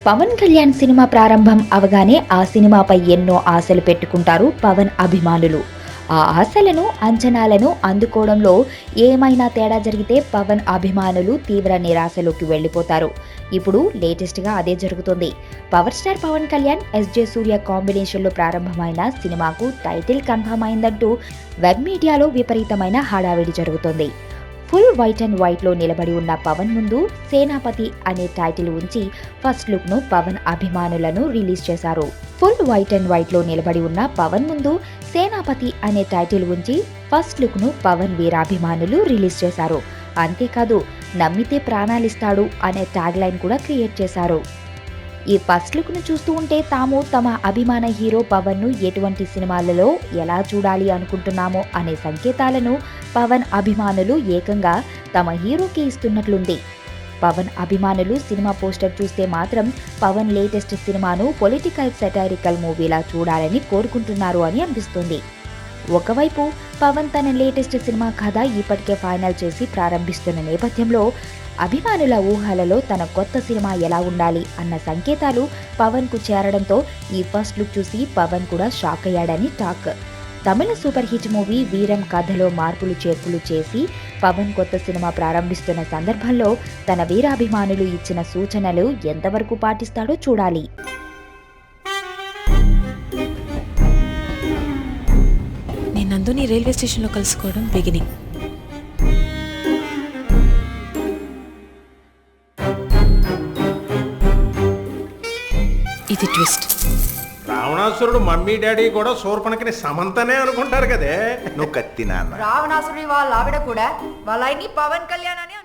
Pawan Kalyan cinema ప్రారంభం అవగానే ఆ సినిమాపై ఎన్నో ఆశలు పెట్టుకుంటారు పవన్ అభిమానులు. ఆ ఆశలను, అంచనాలను అందుకోవడంలో ఏమైనా తేడా జరిగితే పవన్ అభిమానులు తీవ్ర నిరాశలోకి వెళ్లిపోతారు. ఇప్పుడు లేటెస్ట్గా అదే జరుగుతుంది. Power star Pavan Kalyan, SJ Surya కాంబినేషన్లో ప్రారంభమైన సినిమాకు టైటిల్ కన్ఫర్మ్ అయిందంటూ వెబ్ మీడియాలో విపరీతమైన హడావిడి జరుగుతోంది. ఫుల్ వైట్ అండ్ వైట్లో నిలబడి ఉన్న పవన్ ముందు సేనాపతి అనే టైటిల్ ఉంచి ఫస్ట్ లుక్ ను పవన్ అభిమానులను రిలీజ్ చేశారు. ఫుల్ వైట్ అండ్ వైట్లో నిలబడి ఉన్న పవన్ ముందు సేనాపతి అనే టైటిల్ ఉంచి ఫస్ట్ లుక్ ను పవన్ వీరాభిమానులు రిలీజ్ చేశారు. అంతేకాదు, నమ్మితే ప్రాణాలిస్తాడు అనే ట్యాగ్ లైన్ కూడా క్రియేట్ చేశారు. ఈ ఫస్ట్ లుక్ ను చూస్తూ ఉంటే తాము తమ అభిమాన హీరో పవన్ ను ఎటువంటి సినిమాలలో ఎలా చూడాలి అనుకుంటున్నామో అనే సంకేతాలను పవన్ అభిమానులు ఏకంగా తమ హీరోకి ఇస్తున్నట్లుంది. పవన్ అభిమానులు సినిమా పోస్టర్ చూస్తే మాత్రం పవన్ లేటెస్ట్ సినిమాను పొలిటికల్ సెటైరికల్ మూవీలా చూడాలని కోరుకుంటున్నారు అని అనిపిస్తుంది. ఒకవైపు పవన్ తన లేటెస్ట్ సినిమా కథ ఇప్పటికే ఫైనల్ చేసి ప్రారంభిస్తున్న నేపథ్యంలో అభిమానుల ఊహలలో తన కొత్త సినిమా ఎలా ఉండాలి అన్న సంకేతాలు పవన్ కు చేరడంతో ఈ ఫస్ట్ లుక్ చూసి పవన్ కూడా షాక్ అయ్యాడని టాక్. తమిళ సూపర్ హిట్ మూవీ వీరం కథలో మార్పులు చేర్పులు చేసి పవన్ కొత్త సినిమా ప్రారంభిస్తున్న సందర్భంలో తన వీరాభిమానులు ఇచ్చిన సూచనలు ఎంతవరకు పాటిస్తాడో చూడాలి. నేను నందుని రైల్వే స్టేషన్లో కలుసుకోవడం బిగినింగ్. ఇది ట్విస్ట్. రావణాసురుడు మమ్మీ డాడీ కూడా శూర్పణఖని సమంతనే అనుకుంటారు కదే. నువ్వు కత్తి నాన్న. రావణాసురుడి వాళ్ళ ఆవిడ కూడా వాళ్ళ ఆయన్ని పవన్ కళ్యాణ్ అని